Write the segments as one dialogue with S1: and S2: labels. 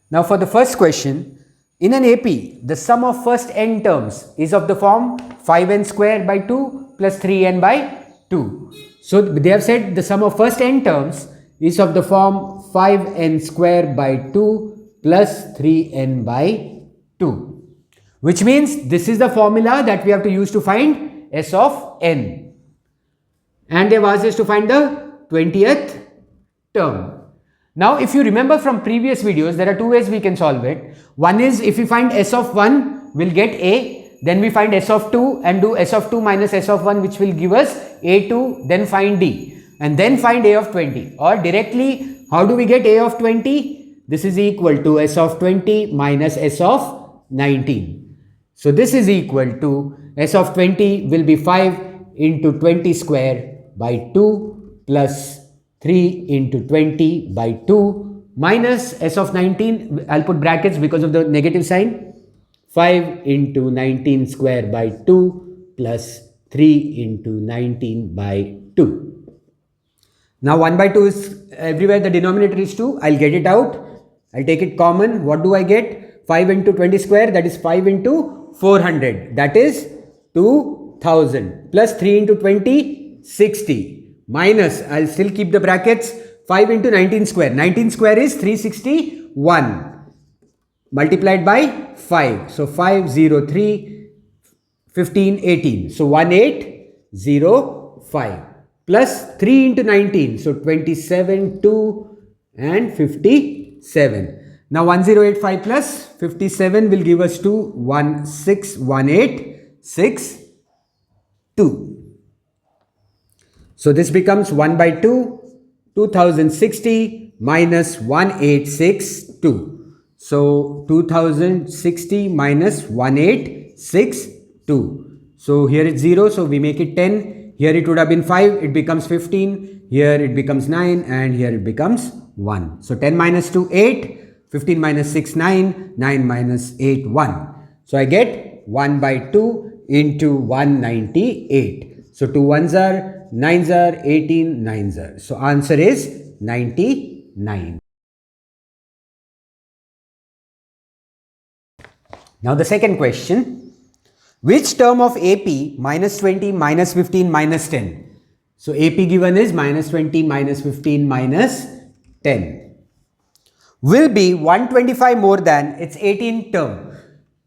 S1: Now for the first question, in an AP, the sum of first n terms is of the form 5n square by 2 plus 3n by 2. So they have said the sum of first n terms is of the form 5n square by 2 plus 3n by 2. Which means this is the formula that we have to use to find S of n. And they've asked us to find the 20th term. Now, if you remember from previous videos, there are two ways we can solve it. One is if we find S of 1, we'll get A, then we find S of 2 and do S of 2 minus S of 1, which will give us A2, then find D, and then find A of 20. Or directly, how do we get A of 20? This is equal to S of 20 minus S of 19. So this is equal to S of 20 will be 5 into 20 square by 2 plus 3 into 20 by 2 minus S of 19, I'll put brackets because of the negative sign, 5 into 19 square by 2 plus 3 into 19 by 2. Now 1 by 2 is everywhere, the denominator is 2, I'll get it out, I'll take it common. What do I get? 5 into 20 square, that is 5 into 400, that is 2000, plus 3 into 20, 60. Minus, I'll still keep the brackets, 5 into 19 square. 19 square is 361 multiplied by 5. So 5, 0, 3, 15, 18. So 1805 plus 3 into 19. So 27, 2 and 57. Now 1085 plus 57 will give us 2, 1618, 2. So this becomes 1 by 2, 2060 minus 1862. So 2060 minus 1862. So here it's 0, so we make it 10. Here it would have been 5, it becomes 15. Here it becomes 9 and here it becomes 1. So 10 minus 2, 8. 15 minus 6, 9. 9 minus 8, 1. So I get 1 by 2 into 198. So 2 ones are 9s are 18, 9s are. So answer is 99. Now the second question. Which term of AP minus 20, minus 15, minus 10? So AP given is minus 20, minus 15, minus 10. Will be 125 more than its 18th term.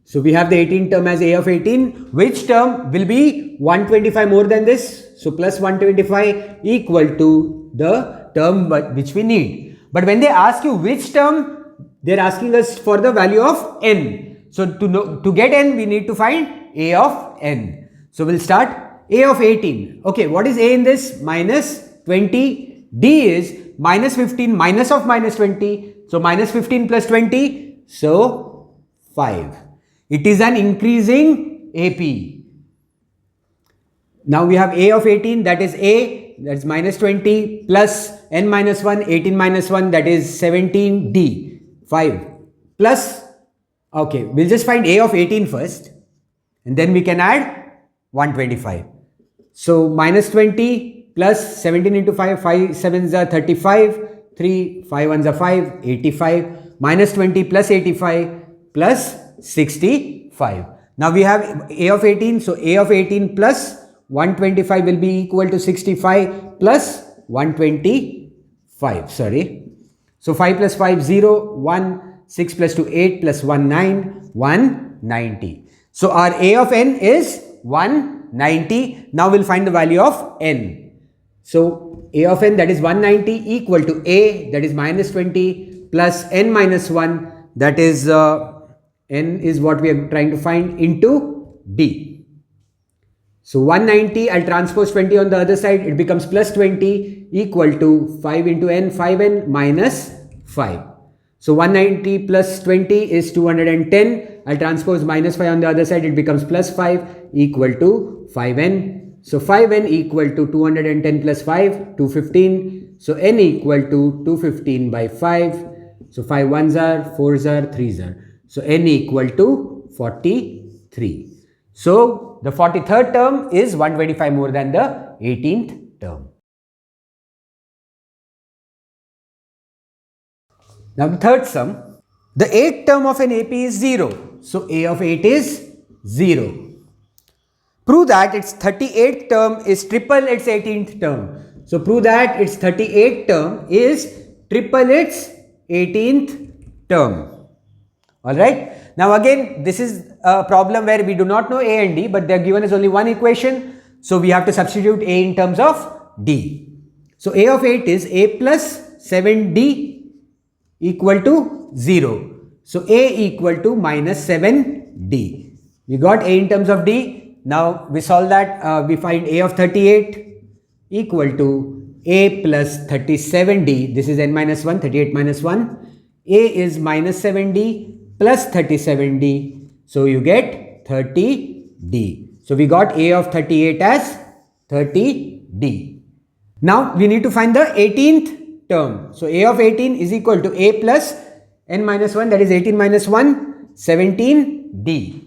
S1: So we have the 18th term as A of 18. Which term will be 125 more than this? So plus 125 equal to the term which we need. But when they ask you which term, they are asking us for the value of n. So to get n, we need to find A of n. So we'll start A of 18. Okay, what is A in this? Minus 20. D is minus 15 minus of minus 20. So minus 15 plus 20. So 5. It is an increasing AP. Now we have A of 18, that is A, that is minus 20 plus n minus 1, 18 minus 1, that is 17, D, 5 plus, okay, we'll just find A of 18 first and then we can add 125. So minus 20 plus 17 into 5, 5 7s are 35, 3, 5 1s are 5, 85, minus 20 plus 85 plus 65. Now we have A of 18, so A of 18 plus 125 will be equal to 65 plus 125, sorry. So 5 plus 5, 0, 1, 6 plus 2, 8 plus 1, 9, 190. So our A of n is 190. Now we'll find the value of n. So A of n, that is 190, equal to A, that is minus 20 plus n minus 1, that is n is what we are trying to find, into D. So 190, I'll transpose 20 on the other side, it becomes plus 20 equal to 5 into n, 5n minus 5. So 190 plus 20 is 210, I'll transpose minus 5 on the other side, it becomes plus 5 equal to 5n. So 5n equal to 210 plus 5, 215. So n equal to 215 by 5. So 5 1s are, 4s are, 3s are. So n equal to 43. So the 43rd term is 125 more than the 18th term. Now the third sum. The 8th term of an AP is 0. So A of 8 is 0. Prove that its 38th term is triple its 18th term. So prove that its 38th term is triple its 18th term. Alright. Now again, this is a problem where we do not know A and D, but they are given as only one equation. So we have to substitute A in terms of D. So A of 8 is A plus 7D equal to 0. So A equal to minus 7D. We got A in terms of D. Now we solve that. We find A of 38 equal to A plus 37D. This is n minus 1, 38 minus 1. A is minus 7D plus 37D. So you get 30D. So we got A of 38 as 30D. Now we need to find the 18th term. So A of 18 is equal to A plus n minus 1, that is 18 minus 1, 17D.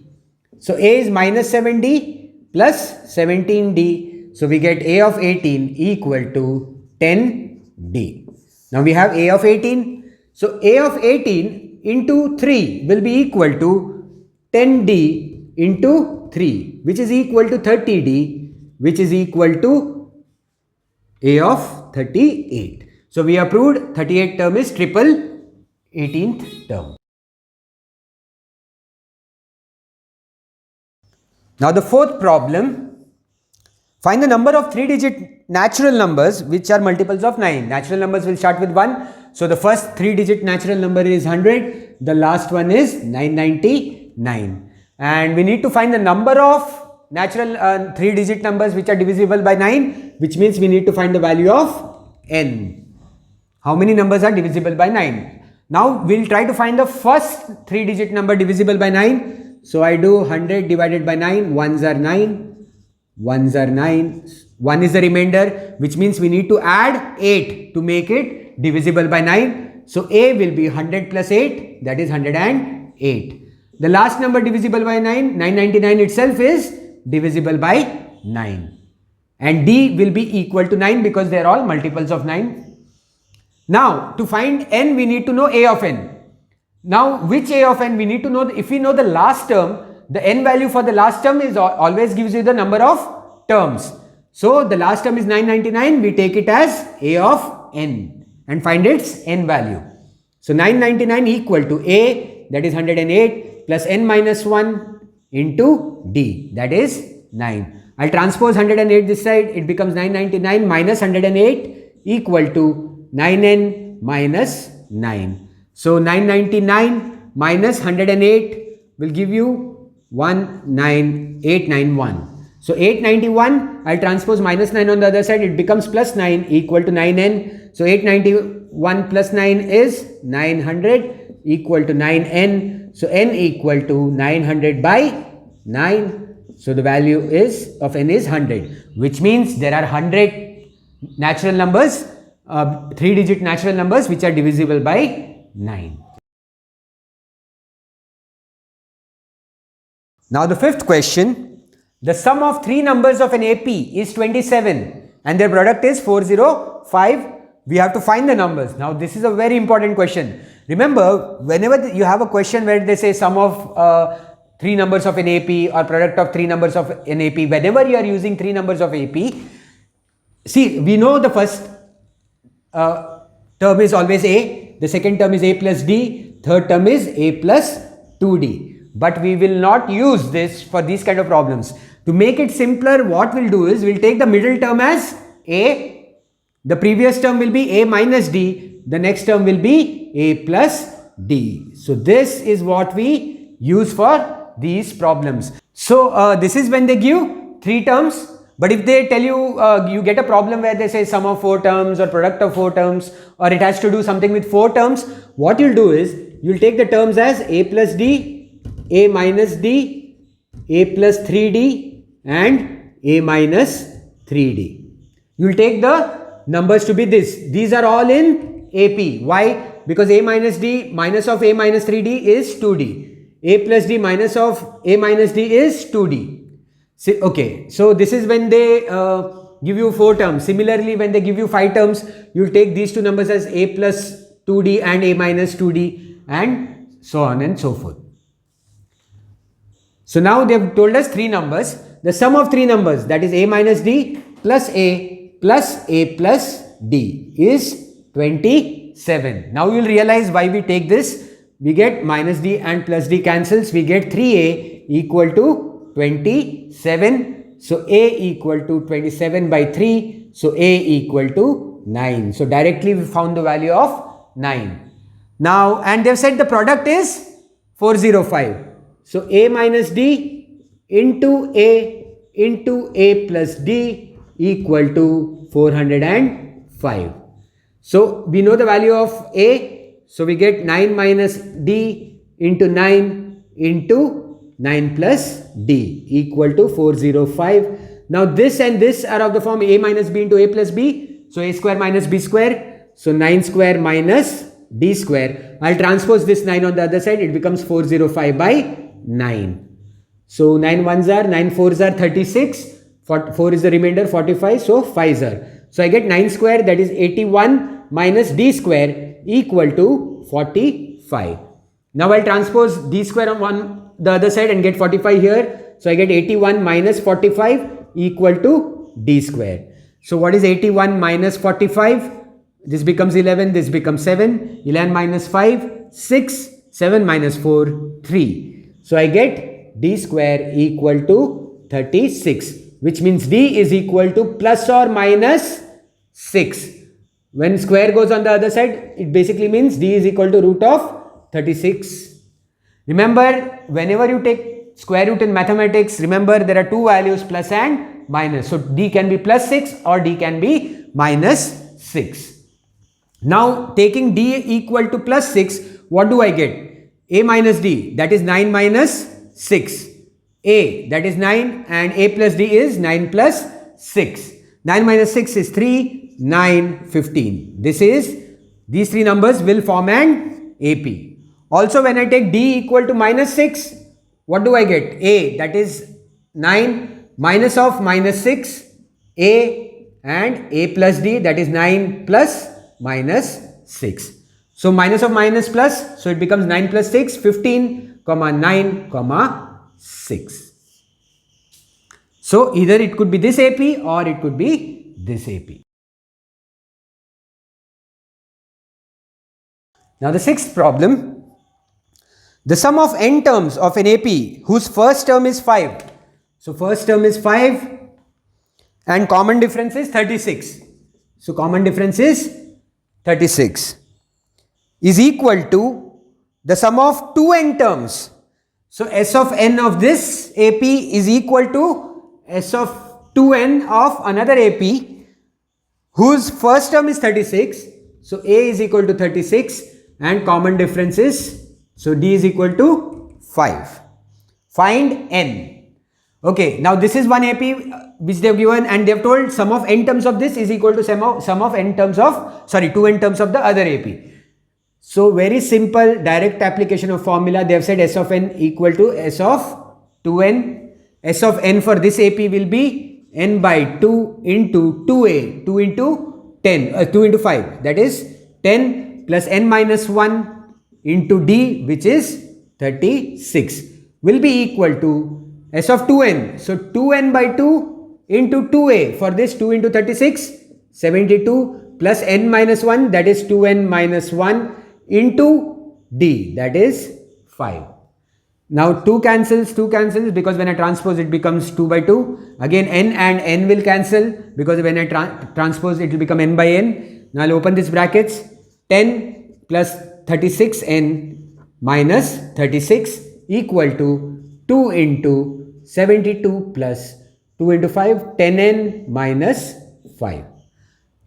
S1: So A is minus 7D plus 17D. So we get A of 18 equal to 10D. Now we have A of 18. So A of 18 into 3 will be equal to 10D into 3, which is equal to 30D, which is equal to A of 38. So we have proved 38th term is triple 18th term. Now the fourth problem. Find the number of 3-digit natural numbers which are multiples of 9. Natural numbers will start with 1. So the first 3-digit natural number is 100. The last one is 999. And we need to find the number of natural 3-digit numbers which are divisible by 9, which means we need to find the value of n. How many numbers are divisible by 9? Now we'll try to find the first 3-digit number divisible by 9. So I do 100 divided by 9. Ones are 9. Ones are 9. 1 is the remainder, which means we need to add 8 to make it divisible by 9. So A will be 100 plus 8, that is 108. The last number divisible by 9, 999 itself is divisible by 9. And D will be equal to 9 because they are all multiples of 9. Now to find n, we need to know A of n. Now which A of n we need to know? If we know the last term, the n value for the last term is always gives you the number of terms. So the last term is 999, we take it as A of n and find its n value. So 999 equal to A, that is 108, plus n minus 1 into D, that is 9. I'll transpose 108 this side, it becomes 999 minus 108 equal to 9n minus 9. So 999 minus 108 will give you 19891. So 891, I'll transpose minus 9 on the other side, it becomes plus 9 equal to 9n. So 891 plus 9 is 900 equal to 9n. So n equal to 900 by 9. So the value is of n is 100, which means there are 100 natural numbers, 3-digit natural numbers which are divisible by 9. Now the fifth question. The sum of 3 numbers of an AP is 27 and their product is 405. We have to find the numbers. Now this is a very important question. Remember, whenever you have a question where they say sum of 3 numbers of an AP or product of 3 numbers of an AP, whenever you are using 3 numbers of AP, see, we know the first term is always A, the second term is A plus D, third term is A plus 2D. But we will not use this for these kind of problems. To make it simpler, what we'll do is we'll take the middle term as A, the previous term will be A minus D, the next term will be A plus D. So this is what we use for these problems. So this is when they give 3 terms. But if they tell you, you get a problem where they say sum of 4 terms or product of 4 terms, or it has to do something with 4 terms, what you'll do is you'll take the terms as A plus D, A minus D, A plus 3D and A minus 3D. You'll take the numbers to be this. These are all in AP. Why? Because A minus D minus of A minus 3D is 2D. A plus D minus of A minus D is 2D. See, okay, so this is when they give you 4 terms. Similarly, when they give you 5 terms, you'll take these 2 numbers as A plus 2D and A minus 2D and so on and so forth. So now they have told us three numbers. The sum of three numbers, that is a minus d plus a plus d is 27. Now you will realize why we take this. We get minus d and plus d cancels. We get 3a equal to 27. So a equal to 27 by 3. So a equal to 9. So directly we found the value of 9. Now, and they have said the product is 405. So a minus d into a plus d equal to 405. So we know the value of a. So we get 9 minus d into 9 into 9 plus d equal to 405. Now this and this are of the form a minus b into a plus b. So a square minus b square. So 9 square minus d square. I'll transpose this 9 on the other side. It becomes 405 by 9. So 9 ones are, 9 fours are 36. 4 is the remainder, 45. So 5s are. So I get 9 square, that is 81 minus d square equal to 45. Now I'll transpose d square on the other side and get 45 here. So I get 81 minus 45 equal to d square. So what is 81 minus 45? This becomes 11, this becomes 7. 11 minus 5, 6. 7 minus 4, 3. So I get d square equal to 36, which means d is equal to plus or minus 6. When square goes on the other side, it basically means d is equal to root of 36. Remember, whenever you take square root in mathematics, remember there are two values, plus and minus. So d can be plus 6 or d can be minus 6. Now taking d equal to plus 6, what do I get? A minus d, that is 9 minus 6. A, that is 9, and a plus d is 9 plus 6. 9 minus 6 is 3, 9, 15. These three numbers will form an AP. Also when I take d equal to minus 6, what do I get? A, that is 9 minus of minus 6, a, and a plus d, that is 9 plus minus 6. So minus of minus plus, so it becomes 9 plus 6, 15, 9, 6. So either it could be this AP or it could be this AP. Now the sixth problem, the sum of n terms of an AP whose first term is 5. So first term is 5 and common difference is 36. So common difference is 36 is equal to the sum of 2n terms. So S of n of this AP is equal to S of 2n of another AP whose first term is 36. So A is equal to 36 and common difference is, so D is equal to 5. Find n. Okay, now this is one AP which they have given and they have told sum of n terms of this is equal to sum of n terms of, 2n terms of the other AP. So very simple direct application of formula. They have said S of n equal to S of 2n. S of n for this AP will be n by 2 into 2a, 2 into 10, 2 into 5, that is 10 plus n minus 1 into d, which is 36, will be equal to S of 2n. So 2n by 2 into 2a, for this 2 into 36, 72 plus n minus 1, that is 2n minus 1 into d, that is 5. Now 2 cancels because when I transpose it becomes 2 by 2. Again n and n will cancel because when I transpose it will become n by n. Now I'll open this brackets. 10 plus 36n minus 36 equal to 2 into 72 plus 2 into 5, 10n minus 5.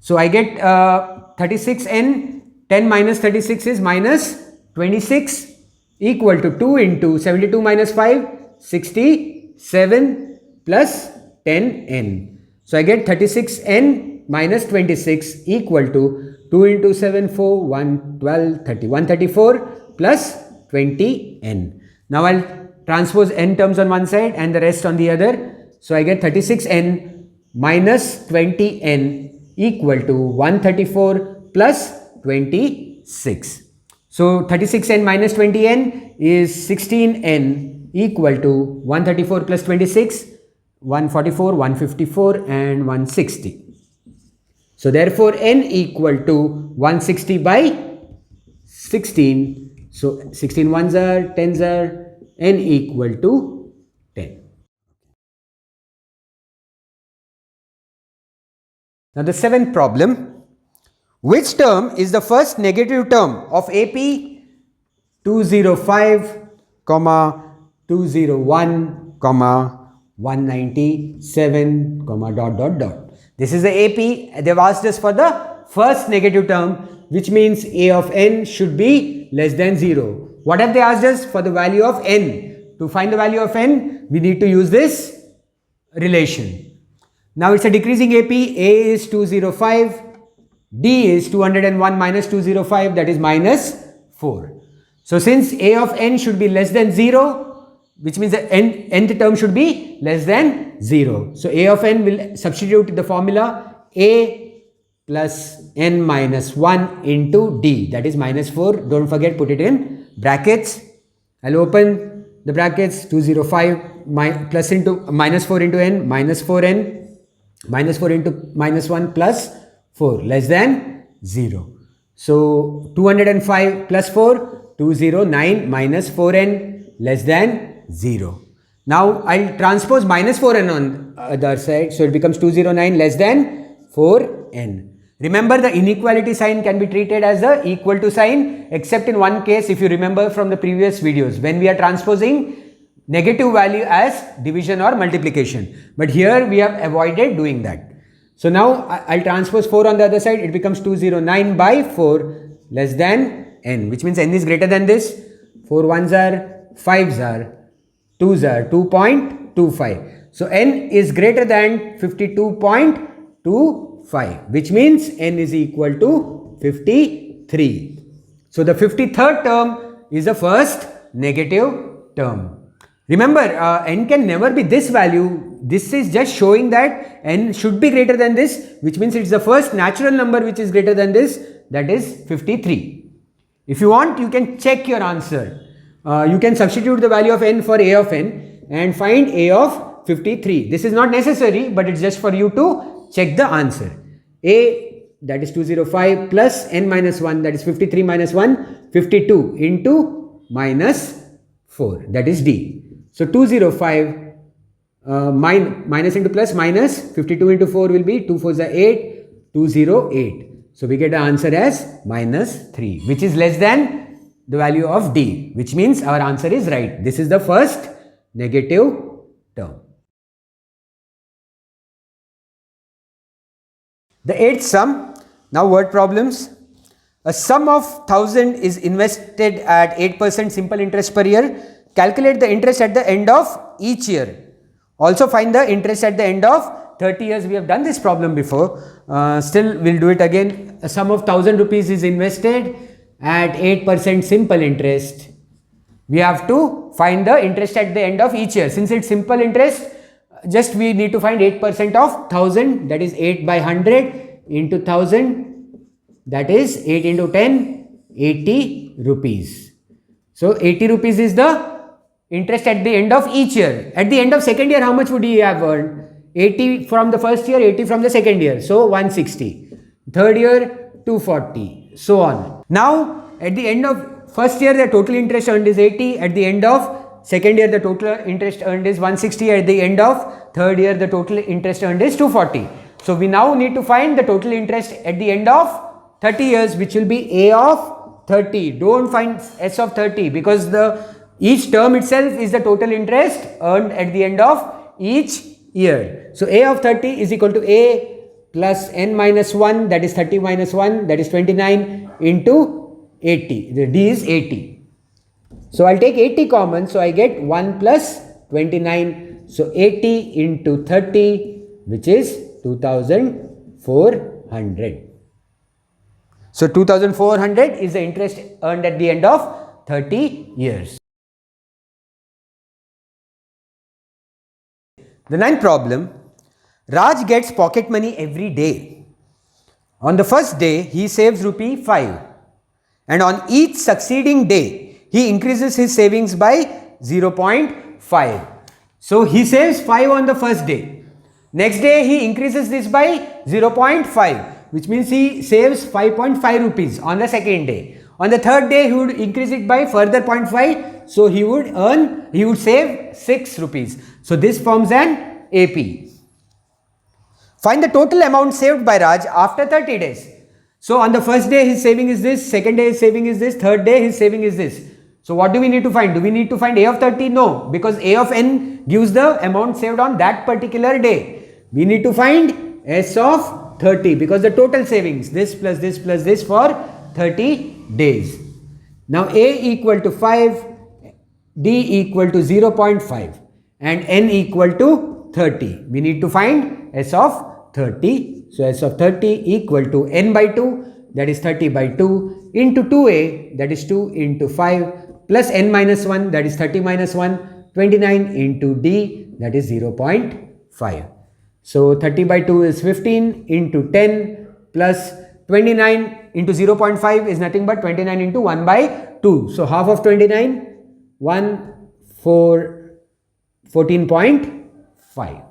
S1: So I get 36n, 10 minus 36 is minus 26 equal to 2 into 72 minus 5, 67 plus 10n. So I get 36n minus 26 equal to 2 into 7, 4, 1, 12, 30, 134 plus 20n. Now I'll transpose n terms on one side and the rest on the other. So I get 36n minus 20n equal to 134 plus 26. So 36n minus 20n is 16n equal to 134 plus 26, 144, 154 and 160. So therefore n equal to 160 by 16. So 16 ones are, 10s are, n equal to 10. Now the seventh problem. Which term is the first negative term of AP 205, 201, 197, dot. This is the AP. They have asked us for the first negative term, which means A of n should be less than 0. What have they asked us? For the value of n. To find the value of n, we need to use this relation. Now it's a decreasing AP. A is 205. D is 201 minus 205, that is minus 4. So since A of n should be less than 0, which means the nth term should be less than 0. So A of n will substitute the formula A plus n minus 1 into D, that is minus 4. Don't forget, put it in brackets. I'll open the brackets. 205 plus into minus 4 into n, minus 4n, minus 4 into minus 1 plus 4 less than 0. So 205 plus 4, 209 minus 4n less than 0. Now I'll transpose minus 4n on the other side. So it becomes 209 less than 4n. Remember, the inequality sign can be treated as the equal to sign, except in one case, if you remember from the previous videos, when we are transposing negative value as division or multiplication. But here we have avoided doing that. So now I'll transpose 4 on the other side. It becomes 209 by 4 less than n, which means n is greater than this. 4 1s are, 5s are, 2s are 2.25. So n is greater than 52.25, which means n is equal to 53. So the 53rd term is the first negative term. Remember, n can never be this value. This is just showing that n should be greater than this, which means it's the first natural number which is greater than this, that is 53. If you want, you can check your answer. You can substitute the value of n for A of n and find A of 53. This is not necessary, but it's just for you to check the answer. A, that is 205 plus n minus 1, that is 53 minus 1, 52 into minus 4, that is D. So 205 minus into plus minus, 52 into 4 will be 2 4s are 8, 208. So we get the answer as minus 3, which is less than the value of D, which means our answer is right. This is the first negative term. The 8th sum. Now word problems. A sum of 1000 is invested at 8% simple interest per year. Calculate the interest at the end of each year. Also find the interest at the end of 30 years. We have done this problem before. Still we'll do it again. A sum of 1000 rupees is invested at 8% simple interest. We have to find the interest at the end of each year. Since it's simple interest, just we need to find 8% of 1000, that is 8 by 100 into 1000, that is 8 into 10, 80 rupees. So 80 rupees is the interest at the end of each year. At the end of second year, how much would he have earned? 80 from the first year, 80 from the second year. So 160. Third year, 240. So on. Now, at the end of first year, the total interest earned is 80. At the end of second year, the total interest earned is 160. At the end of third year, the total interest earned is 240. So we now need to find the total interest at the end of 30 years, which will be A of 30. Don't find S of 30, because each term itself is the total interest earned at the end of each year. So A of 30 is equal to A plus n minus 1, that is 30 minus 1, that is 29 into 80. The D is 80. So I'll take 80 common, so I get 1 plus 29. So 80 into 30, which is 2400. So 2400 is the interest earned at the end of 30 years. The 9th problem. Raj gets pocket money every day. On the first day, he saves rupee 5 and on each succeeding day, he increases his savings by 0.5. So he saves 5 on the first day. Next day, he increases this by 0.5, which means he saves 5.5 rupees on the second day. On the third day, he would increase it by further 0.5. So he would save 6 rupees. So this forms an AP. Find the total amount saved by Raj after 30 days. So on the first day his saving is this, second day his saving is this, third day his saving is this. So what do we need to find? Do we need to find A of 30? No, because A of n gives the amount saved on that particular day. We need to find S of 30 because the total savings, this plus this for 30 days. Now A equal to 5, D equal to 0.5 and N equal to 30. We need to find S of 30. So S of 30 equal to N by 2, that is 30 by 2 into 2A, that is 2 into 5 plus N minus 1, that is 30 minus 1, 29 into D, that is 0.5. So 30 by 2 is 15 into 10 plus 29 into 0.5 is nothing but 29 into 1 by 2. So half of 29, 14.5.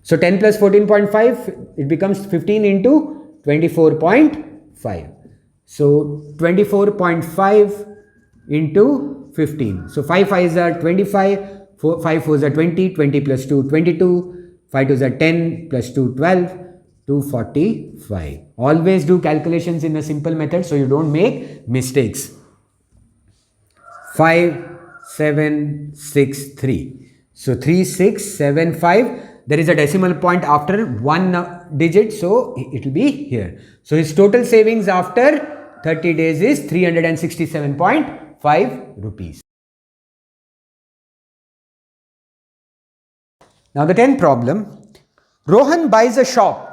S1: So 10 plus 14.5, it becomes 15 into 24.5. So 24.5 into 15. So 5 5s are 25, 5 4s are 20, 20 plus 2, 22, 5 2s are 10, plus 2, 12, 245. Always do calculations in a simple method so you don't make mistakes. 5, 7, 6, 3. So 3, 6, 7, 5. There is a decimal point after one digit, so it will be here. So his total savings after 30 days is 367.5 rupees. Now the 10th problem. Rohan buys a shop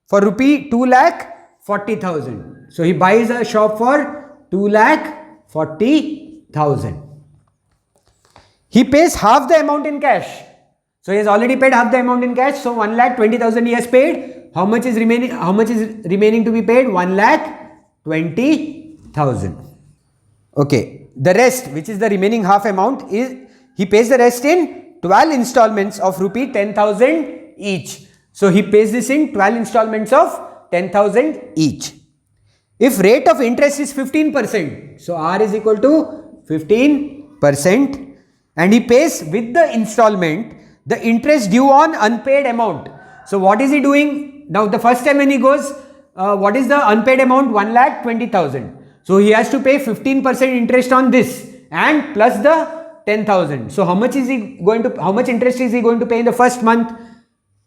S1: for rupee 2,40,000. So he buys a shop for 2,40,000. He pays half the amount in cash. So he has already paid half the amount in cash. So 1,20,000 he has paid. How much is remaining? How much is remaining to be paid? 1,20,000. Okay. The rest, which is the remaining half amount, is he pays the rest in 12 installments of rupee 10,000 each. So he pays this in 12 installments of 10,000 each. If rate of interest is 15%, so R is equal to 15%, and he pays with the installment the interest due on unpaid amount. So what is he doing? Now the first time when he goes, what is the unpaid amount? 1,20,000. So he has to pay 15% interest on this and plus the 10,000. So how much is he going to, how much interest is he going to pay in the first month?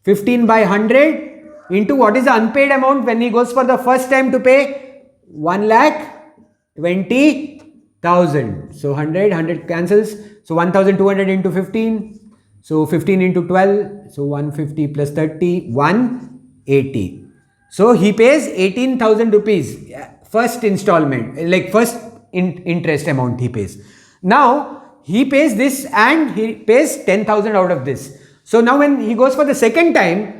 S1: 15 by 100 into what is the unpaid amount when he goes for the first time to pay? 1,20,000. So 100 cancels. So 1,200 into 15. So 15 into 12. So 150 plus 30, 180. So he pays 18,000 rupees first installment, like first interest amount he pays. Now he pays this and he pays 10,000 out of this. So now when he goes for the second time,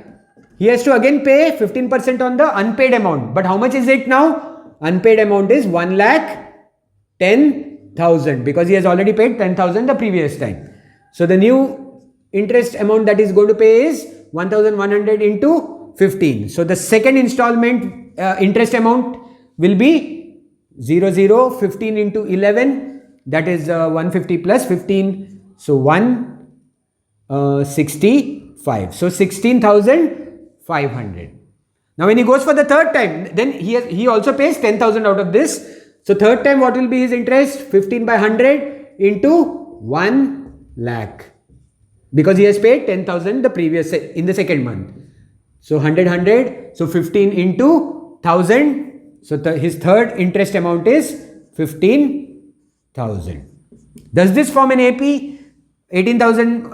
S1: he has to again pay 15% on the unpaid amount. But how much is it now? Unpaid amount is 1,10,000 because he has already paid 10,000 the previous time. So the new interest amount that is going to pay is 1,100 into 15. So the second installment interest amount will be 15 into 11, that is 150 plus 15. So 165. So 16,500. Now when he goes for the third time, then he also pays 10,000 out of this. So third time what will be his interest? 15 by 100 into 1 lakh. Because he has paid 10,000 the previous in the second month. So 100. So 15 into 1,000. So his third interest amount is 15,000. Does this form an AP? 18,000.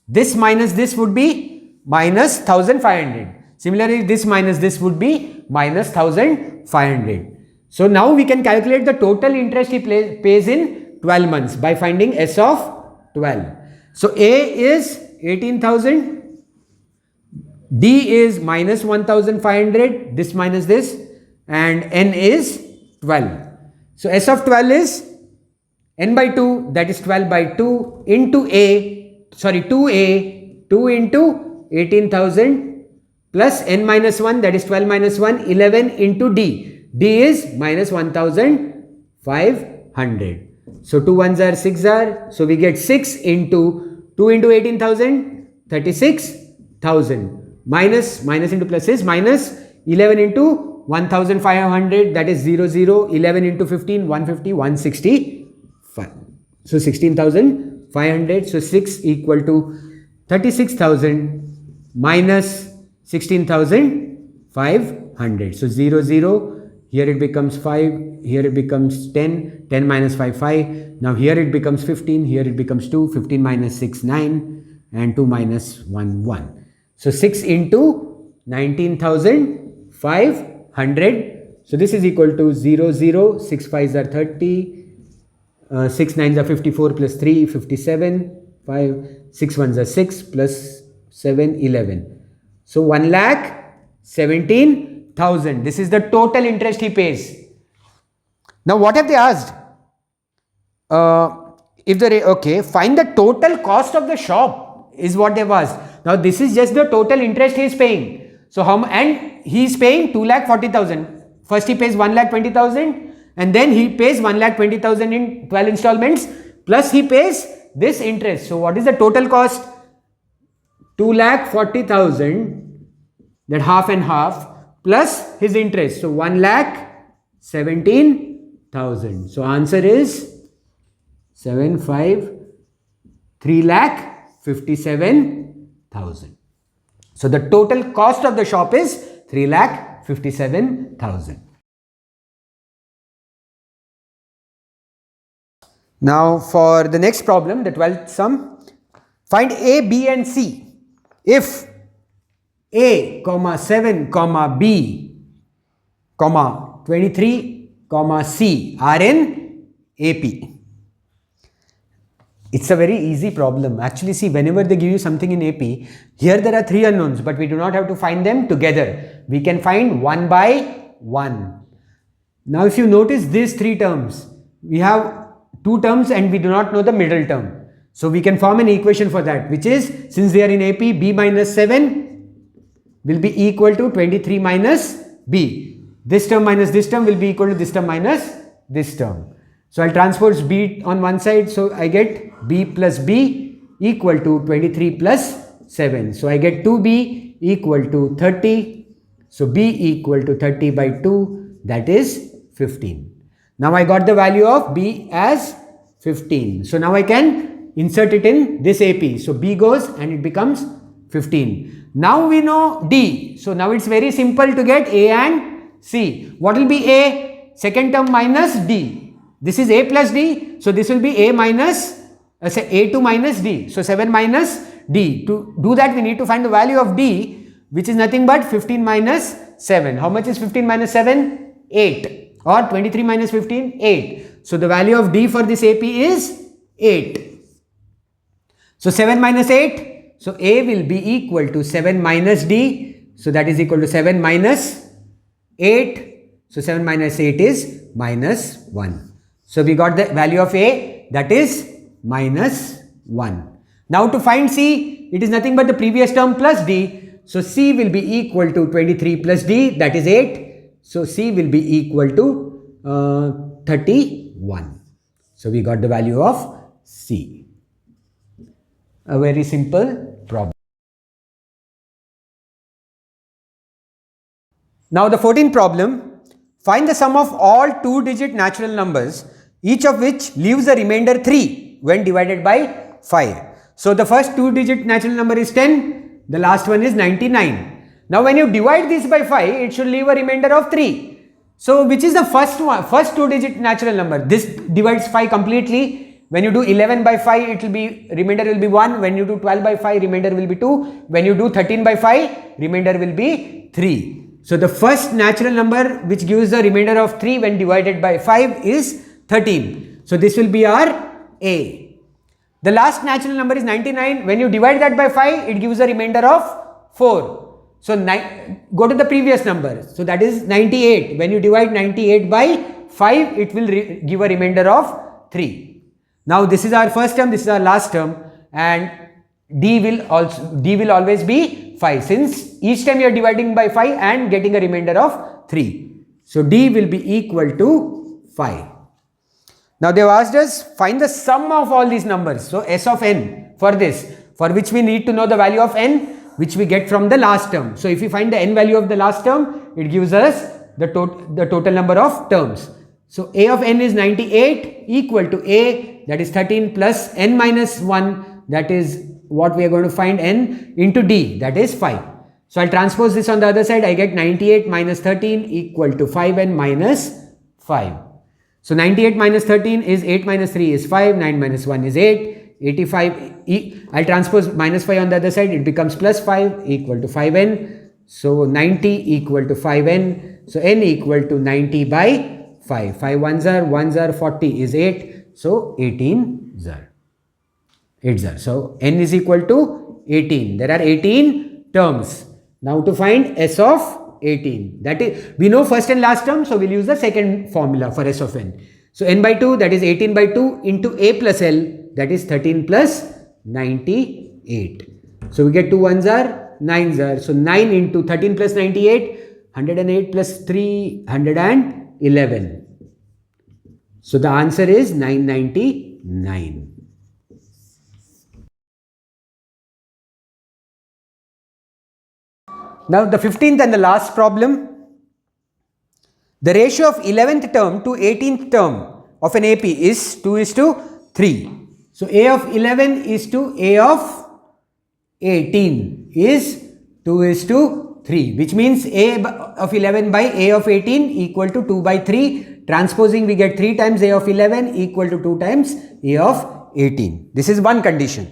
S1: This minus this would be minus 1,500. Similarly, this minus this would be minus 1,500. So now we can calculate the total interest he pays in 12 months by finding S of 12. So A is 18,000, D is minus 1,500, this minus this, and n is 12. So S of 12 is n by 2, that is 12 by 2 into 2a, 2 into 18,000 plus n minus 1, that is 12 minus 1, 11 into d. D is minus 1,500. So 2 ones are 6 are, so we get 6 into 2 into 18,000, 36,000, minus into plus is minus 11 into 1,500, that is 0, 0, 11 into 15, 150, 165. So 16,500, so 6 equal to 36,000 minus 16,500. So 0, 0, here it becomes 5, here it becomes 10, 10 minus 5, 5. Now here it becomes 15, here it becomes 2, 15 minus 6, 9, and 2 minus 1, 1. So 6 into 19,500. So this is equal to 0, 0, 6 5s are 30, 6 9s are 54 plus 3, 57, 5, 6 1s are 6 plus 7, 11. So 1,17,000. This is the total interest he pays. Now what have they asked? Find the total cost of the shop is what they've asked. Now this is just the total interest he is paying. So and he is paying 2,40,000. First he pays 1,20,000 and then he pays 1,20,000 in 12 installments plus he pays this interest. So what is the total cost? 2,40,000, that half and half, plus his interest. So 1,17,000. So answer is 3,57,000. So the total cost of the shop is 3,57,000. Now for the next problem, the 12th sum, find A, B and C. If A, 7, B, 23, C are in AP. It's a very easy problem. Actually, see, whenever they give you something in AP, here there are 3 unknowns, but we do not have to find them together. We can find one by one. Now, if you notice these 3 terms, we have 2 terms and we do not know the middle term. So we can form an equation for that, which is, since they are in AP, B minus 7 will be equal to 23 minus B. This term minus this term will be equal to this term minus this term. So I'll transpose B on one side. So I get B plus B equal to 23 plus 7. So I get 2B equal to 30. So B equal to 30 by 2, that is 15. Now I got the value of B as 15. So now I can insert it in this AP. So B goes and it becomes 15. Now we know D. So now it's very simple to get A and C. What will be A? Second term minus D. This is A plus D. So this will be A minus, A2 minus D. So 7 minus D. To do that, we need to find the value of D, which is nothing but 15 minus 7. How much is 15 minus 7? 8. Or 23 minus 15? 8. So the value of D for this AP is 8. So 7 minus 8. So A will be equal to 7 minus D. So that is equal to 7 minus 8. So 7 minus 8 is minus 1. So we got the value of A, that is minus 1. Now to find C, it is nothing but the previous term plus D. So C will be equal to 23 plus D, that is 8. So C will be equal to 31. So we got the value of C. A very simple problem. Now the 14th problem, find the sum of all 2-digit natural numbers, each of which leaves a remainder 3 when divided by 5. So the first 2-digit natural number is 10, the last one is 99. Now when you divide this by 5, it should leave a remainder of 3. So which is the first 2-digit natural number? This divides 5 completely. When you do 11 by 5, it will be, remainder will be 1. When you do 12 by 5, remainder will be 2. When you do 13 by 5, remainder will be 3. So the first natural number which gives the remainder of 3 when divided by 5 is 13. So this will be our A. The last natural number is 99. When you divide that by 5, it gives a remainder of 4. So go to the previous number. So that is 98. When you divide 98 by 5, it will give a remainder of 3. Now this is our first term, this is our last term, and d will always be 5, since each time you are dividing by 5 and getting a remainder of 3. So d will be equal to 5. Now they have asked us find the sum of all these numbers. So s of n for this, for which we need to know the value of n, which we get from the last term. So if we find the n value of the last term, it gives us the total number of terms. So a of n is 98 equal to a, that is 13, plus n minus 1, that is what we are going to find, n, into d, that is 5. So I'll transpose this on the other side. I get 98 minus 13 equal to 5n minus 5. So 98 minus 13 is 8 minus 3 is 5, 9 minus 1 is 8. 85, I'll transpose minus 5 on the other side, it becomes plus 5 equal to 5n. So 90 equal to 5n. So n equal to 90 by 5. 5 ones are 40 is 8. So 18 zar. 8 zar. So n is equal to 18. There are 18 terms. Now to find s of 18. That is, we know first and last term, so we'll use the second formula for s of n. So n by 2, that is 18 by 2 into a plus l, that is 13 plus 98. So we get 2 ones are 9s are. So 9 into 13 plus 98, 108 plus 3, 111. So the answer is 999. Now the 15th and the last problem. The ratio of 11th term to 18th term of an AP is 2:3. So a of 11 is to a of 18 is 2:3, which means a of 11 by a of 18 equal to 2 by 3. Transposing, we get 3 times a of 11 equal to 2 times a of 18. This is one condition.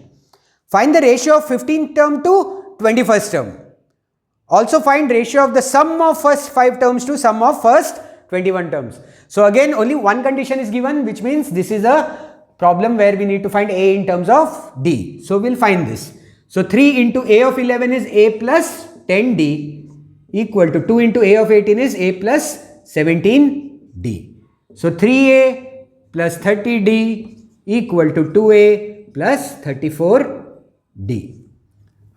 S1: Find the ratio of 15th term to 21st term. Also find ratio of the sum of first 5 terms to sum of first 21 terms. So again only one condition is given, which means this is a problem where we need to find a in terms of d. So we'll find this. So 3 into a of 11 is a plus 10d equal to 2 into a of 18 is a plus 17d. So 3a plus 30d equal to 2a plus 34d.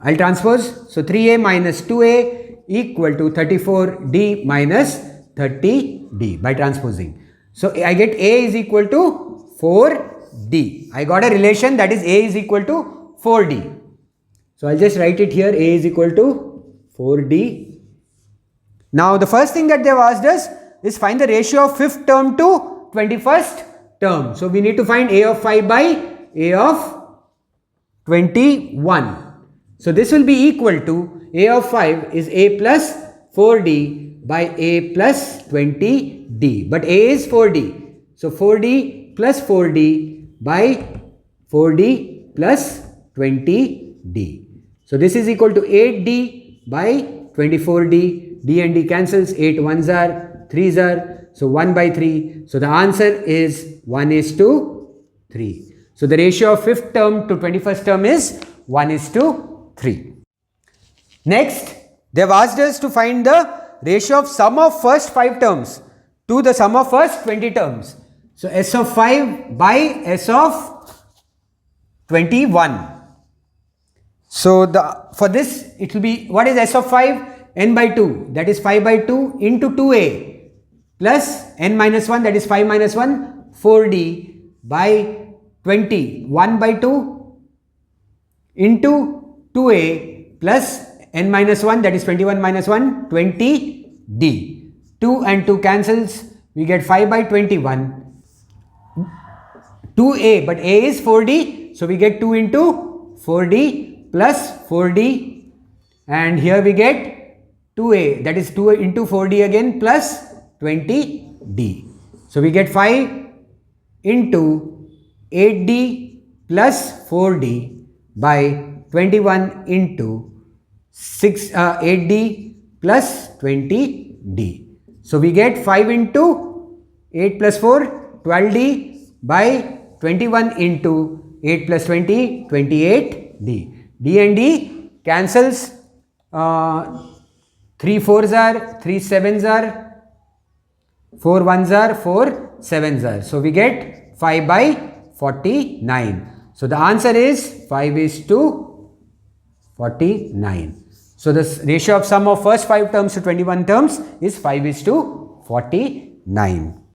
S1: I'll transpose. So 3a minus 2a equal to 34d minus 30d by transposing. So I get a is equal to 4d. I got a relation, that is a is equal to 4d. So I'll just write it here, a is equal to 4d. Now the first thing that they've asked us is find the ratio of 5th term to 21st term. So we need to find a of 5 by a of 21. So this will be equal to a of 5 is a plus 4d by a plus 20d. But a is 4d. So 4d plus 4d by 4d plus 20d. So this is equal to 8d by 24d. d and d cancels. 8 ones are, 3s are. So 1 by 3. So the answer is 1:3. So the ratio of 5th term to 21st term is 1:3. Next, they have asked us to find the ratio of sum of first 5 terms to the sum of first 20 terms. So s of 5 by s of 21. So for this it will be, what is s of 5? n by 2, that is 5 by 2 into 2a plus n minus 1, that is 5 minus 1, 4d by 20, 1 by 2 into 2a plus n minus 1, that is 21 minus 1, 20d. 2 and 2 cancels, we get 5 by 21. 2a, but a is 4d, so we get 2 into 4d plus 4d, and here we get 2a, that is 2 into 4d again plus 20d. So we get 5 into 8d plus 4d by 21 into 8d plus 20d. So we get 5 into 8 plus 4, 12d by 21 into 8 plus 20, 28d. d and d cancels. 3 4s are, 3 7s are, 4 1s are, 4 7s are. So we get 5 by 49. So the answer is 5 is to 49. So the ratio of sum of first 5 terms to 21 terms is 5 is to 49.